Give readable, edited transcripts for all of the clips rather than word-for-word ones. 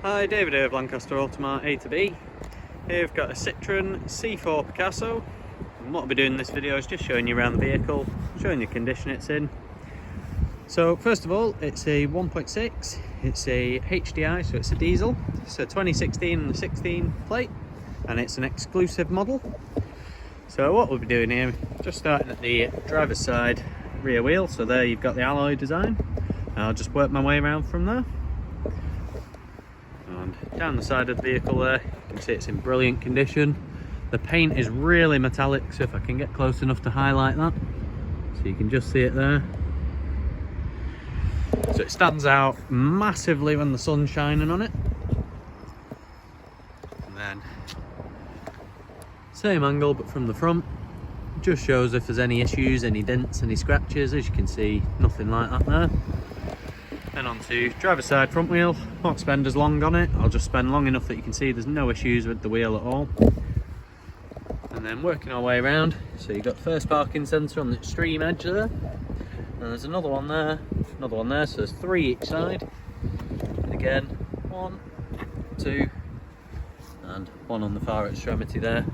Hi, David here of Lancaster Automart A2B. Here we've got a Citroen C4 Picasso, and what I'll be doing in this video is just showing you around the vehicle, showing you the condition it's in. So first of all, it's a 1.6, it's a HDI, so it's a diesel. It's a 2016 and a 16 plate, and it's an exclusive model. So what we'll be doing here, just starting at the driver's side rear wheel, so there you've got the alloy design, and I'll just work my way around from there. And down the side of the vehicle there, you can see it's in brilliant condition. The paint is really metallic, so if I can get close enough to highlight that, so you can just see it there. So it stands out massively when the sun's shining on it. And then, same angle but from the front. Just shows if there's any issues, any dents, any scratches. As you can see, nothing like that there. Then onto driver's side front wheel, not spend as long on it, I'll just spend long enough that you can see there's no issues with the wheel at all. And then working our way around, so you've got the first parking sensor on the extreme edge there, and there's another one there, so there's three each side. And again, 1, 2, and one on the far extremity there.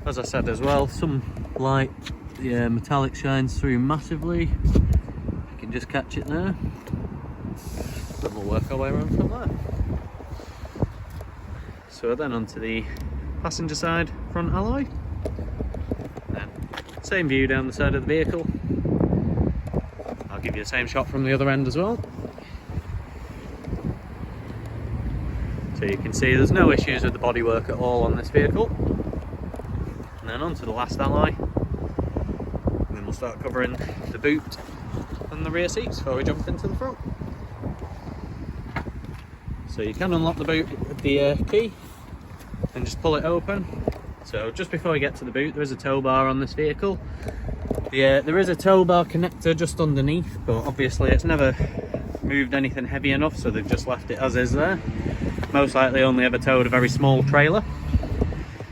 As I said as well, some light, the metallic shines through massively, you can just catch it there. And we'll work our way around from there. So then onto the passenger side front alloy. Then same view down the side of the vehicle. I'll give you the same shot from the other end as well. So you can see there's no issues with the bodywork at all on this vehicle. And then onto the last alloy. And then we'll start covering the boot and the rear seats before we jump into the front. So you can unlock the boot with the key and just pull it open. So just before you get to the boot, there is a tow bar on this vehicle. There is a tow bar connector just underneath, but obviously it's never moved anything heavy enough, so they've just left it as is there. Most likely only ever towed a very small trailer.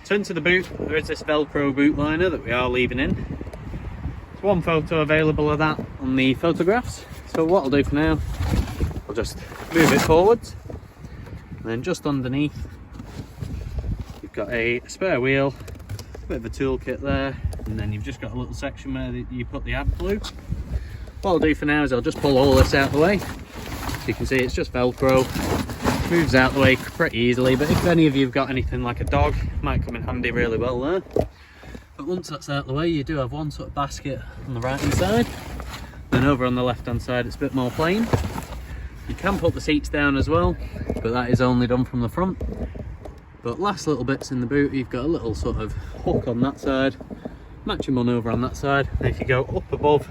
So into the boot, there is this Velcro boot liner that we are leaving in. There's one photo available of that on the photographs. So what I'll do for now, I'll just move it forwards. And then just underneath, you've got a spare wheel, a bit of a toolkit there, and then you've just got a little section where you put the AdBlue. What I'll do for now is I'll just pull all this out of the way. So you can see it's just Velcro, moves out the way pretty easily, but if any of you have got anything like a dog, it might come in handy really well there. But once that's out of the way, you do have one sort of basket on the right hand side, then over on the left hand side it's a bit more plain. You can put the seats down as well, but that is only done from the front. But last little bits in the boot, you've got a little sort of hook on that side, matching one over on that side. And if you go up above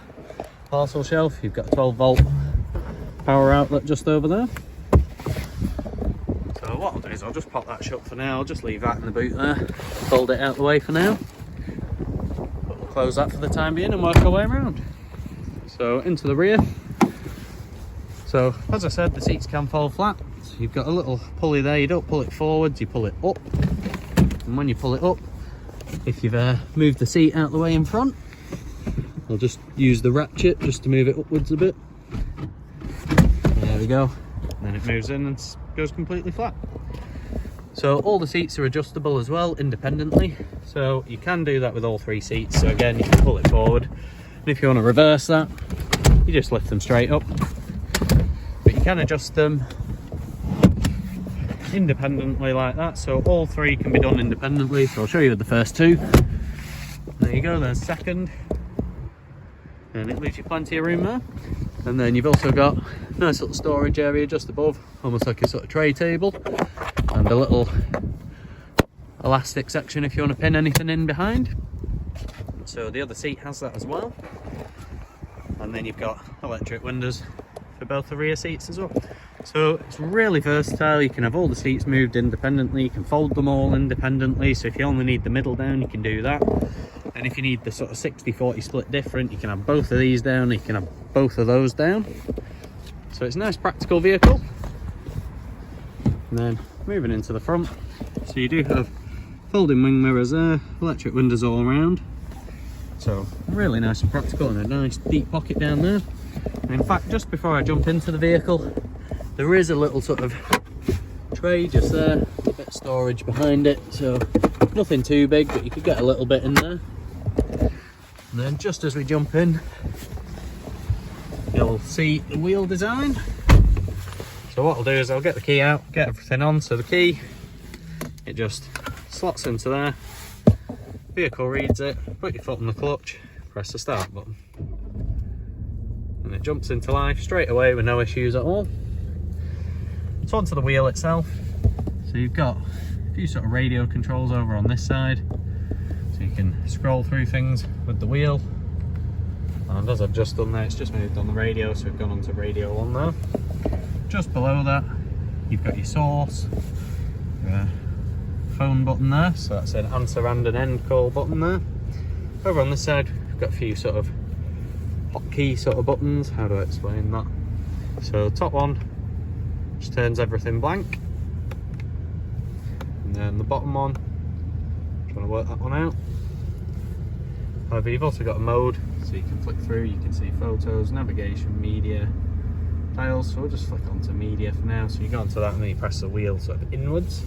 parcel shelf, you've got a 12-volt power outlet just over there. So what I'll do is I'll just pop that shut for now. I'll just leave that in the boot there, fold it out the way for now. But we'll close that for the time being and work our way around. So into the rear. So as I said, the seats can fold flat. So you've got a little pulley there. You don't pull it forwards, you pull it up. And when you pull it up, if you've moved the seat out the way in front, I'll just use the ratchet just to move it upwards a bit. There we go. And then it moves in and goes completely flat. So all the seats are adjustable as well, independently. So you can do that with all three seats. So again, you can pull it forward. And if you want to reverse that, you just lift them straight up. But you can adjust them independently like that, so all three can be done independently. So I'll show you the first two. There you go, there's second, and it leaves you plenty of room there. And then you've also got a nice little storage area just above, almost like a sort of tray table, and a little elastic section if you want to pin anything in behind. So the other seat has that as well. And then you've got electric windows for both the rear seats as well. So it's really versatile. You can have all the seats moved independently, you can fold them all independently, so if you only need the middle down, you can do that. And if you need the sort of 60-40 split different, you can have both of these down, you can have both of those down. So it's a nice practical vehicle. And then moving into the front, so you do have folding wing mirrors there, electric windows all around. So really nice and practical, and a nice deep pocket down there. And in fact, just before I jump into the vehicle, there is a little sort of tray just there, a bit of storage behind it, so nothing too big, but you could get a little bit in there. And then just as we jump in, you'll see the wheel design. So what I'll do is I'll get the key out, get everything on. So the key, it just slots into there, vehicle reads it, put your foot on the clutch, press the start button, and it jumps into life straight away with no issues at all. So onto the wheel itself. So you've got a few sort of radio controls over on this side, so you can scroll through things with the wheel. And as I've just done there, it's just moved on the radio, so we've gone onto radio 1 there. Just below that, you've got your source, your phone button there, so that's an answer and an end call button there. Over on this side, we've got a few sort of hotkey sort of buttons. How do I explain that? So top one just turns everything blank, and then the bottom one, trying to work that one out. However, you've also got a mode, so you can flick through, you can see photos, navigation, media, dials. So we'll just flick onto media for now. So you go onto that and then you press the wheel sort of inwards,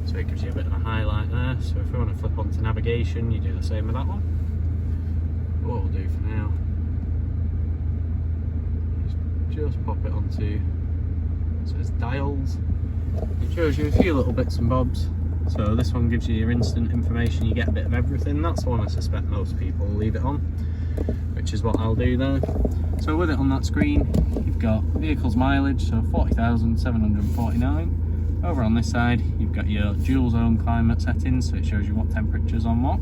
so it gives you a bit of a highlight there. So if we want to flip onto navigation, you do the same with that one. What we'll do for now is just pop it onto, so it's dials. It shows you a few little bits and bobs. So this one gives you your instant information, you get a bit of everything. That's the one I suspect most people will leave it on, which is what I'll do there. So with it on that screen, you've got vehicle's mileage, so 40,749. Over on this side, you've got your dual zone climate settings, so it shows you what temperature's on what.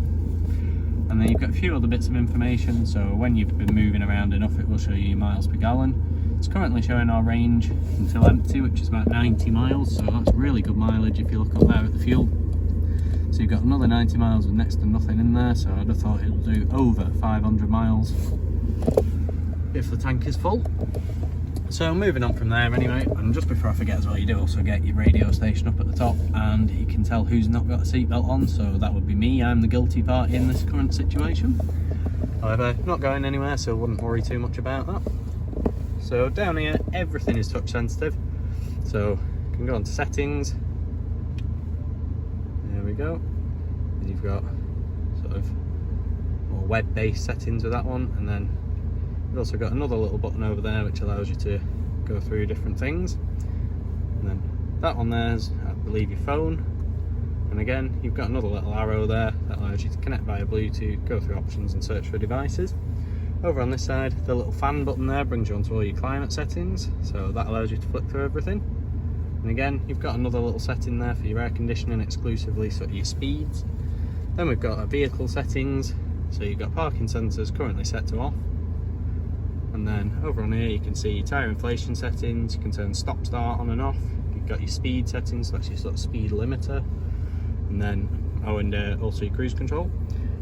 And then you've got a few other bits of information, so when you've been moving around enough, it will show you your miles per gallon. It's currently showing our range until empty, which is about 90 miles, so that's really good mileage if you look up there at the fuel. So you've got another 90 miles with next to nothing in there, so I'd have thought it'll do over 500 miles if the tank is full. So moving on from there anyway, and just before I forget as well, you do also get your radio station up at the top, and you can tell who's not got a seatbelt on, so that would be me. I'm the guilty party in this current situation. However, not going anywhere, so wouldn't worry too much about that. So down here, everything is touch sensitive. So you can go on to settings. There we go. And you've got sort of more web-based settings with that one, and then you've also got another little button over there which allows you to go through different things. And then that one there's, I believe, your phone. And again, you've got another little arrow there that allows you to connect via Bluetooth, go through options and search for devices. Over on this side, the little fan button there brings you onto all your climate settings, so that allows you to flick through everything. And again, you've got another little setting there for your air conditioning, exclusively sort of your speeds. Then we've got our vehicle settings, so you've got parking sensors currently set to off. And then over on here you can see your tyre inflation settings, you can turn stop start on and off. You've got your speed settings, so that's your sort of speed limiter. And then, also your cruise control.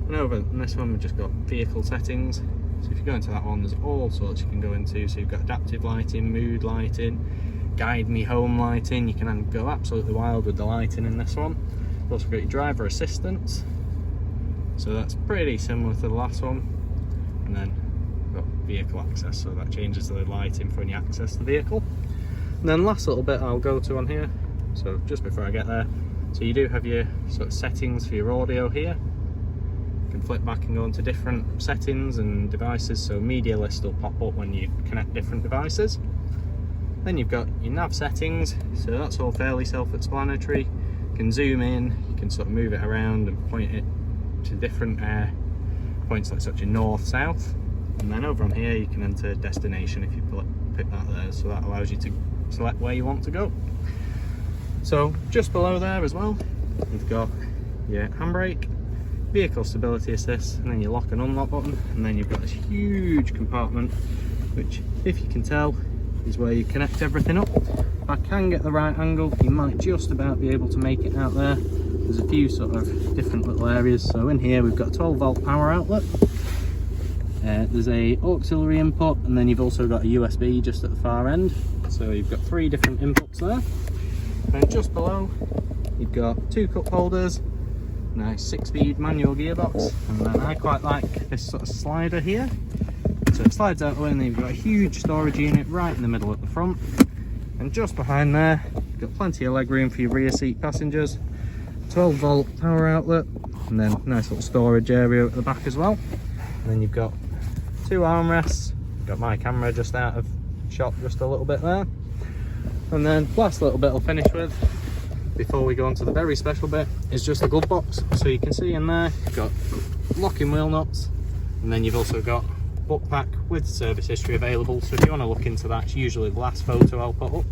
And over on this one we've just got vehicle settings. So if you go into that one, there's all sorts you can go into. So you've got adaptive lighting, mood lighting, guide me home lighting. You can go absolutely wild with the lighting in this one. You've also got your driver assistance, so that's pretty similar to the last one. And then you've got vehicle access, so that changes the lighting for when you access the vehicle. And then last little bit I'll go to on here, so just before I get there, so you do have your sort of settings for your audio here. You can flip back and go into different settings and devices, so media list will pop up when you connect different devices. Then you've got your nav settings, so that's all fairly self-explanatory. You can zoom in, you can sort of move it around and point it to different points, like such as north, south. And then over on here you can enter destination if you pick that there, so that allows you to select where you want to go. So just below there as well, you've got your handbrake, vehicle stability assist, and then your lock and unlock button. And then you've got this huge compartment, which, if you can tell, is where you connect everything up. If I can get the right angle, you might just about be able to make it out there. There's a few sort of different little areas. So in here we've got a 12-volt power outlet. There's a auxiliary input, and then you've also got a USB just at the far end. So you've got 3 different inputs there. And just below, you've got 2 cup holders, nice 6-speed manual gearbox, and then I quite like this sort of slider here. So it slides out the way, and then you've got a huge storage unit right in the middle at the front. And just behind there, you've got plenty of leg room for your rear seat passengers, 12 volt power outlet, and then nice little storage area at the back as well. And then you've got 2 armrests. Got my camera just out of shot just a little bit there. And then last little bit I'll finish with before we go on to the very special bit is just the glove box. So you can see in there you've got locking wheel nuts, and then you've also got book pack with service history available. So if you want to look into that, it's usually the last photo I'll put up.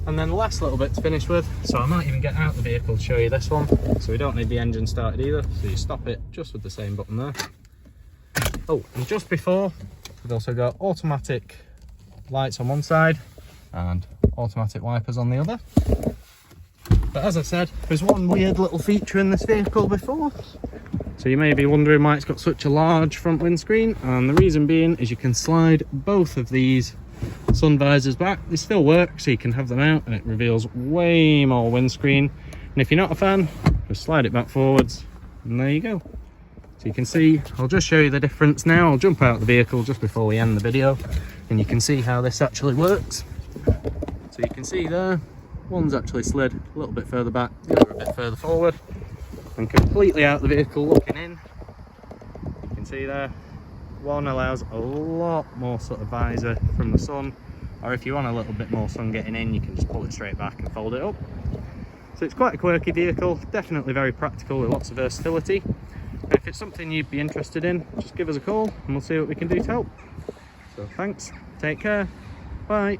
And then the last little bit to finish with, so I might even get out the vehicle to show you this one. So we don't need the engine started either, so you stop it just with the same button there. Oh, and just before, we've also got automatic lights on one side and automatic wipers on the other. But as I said, there's one weird little feature in this vehicle before. So you may be wondering why it's got such a large front windscreen, and the reason being is you can slide both of these sun visors back. They still work, so you can have them out and it reveals way more windscreen. And if you're not a fan, just slide it back forwards and there you go. So you can see, I'll just show you the difference now. I'll jump out of the vehicle just before we end the video and you can see how this actually works. So you can see there, one's actually slid a little bit further back, the other a bit further forward, and completely out the vehicle looking in. You can see there, one allows a lot more sort of visor from the sun, or if you want a little bit more sun getting in, you can just pull it straight back and fold it up. So it's quite a quirky vehicle, definitely very practical with lots of versatility. And if it's something you'd be interested in, just give us a call and we'll see what we can do to help. So thanks, take care, bye.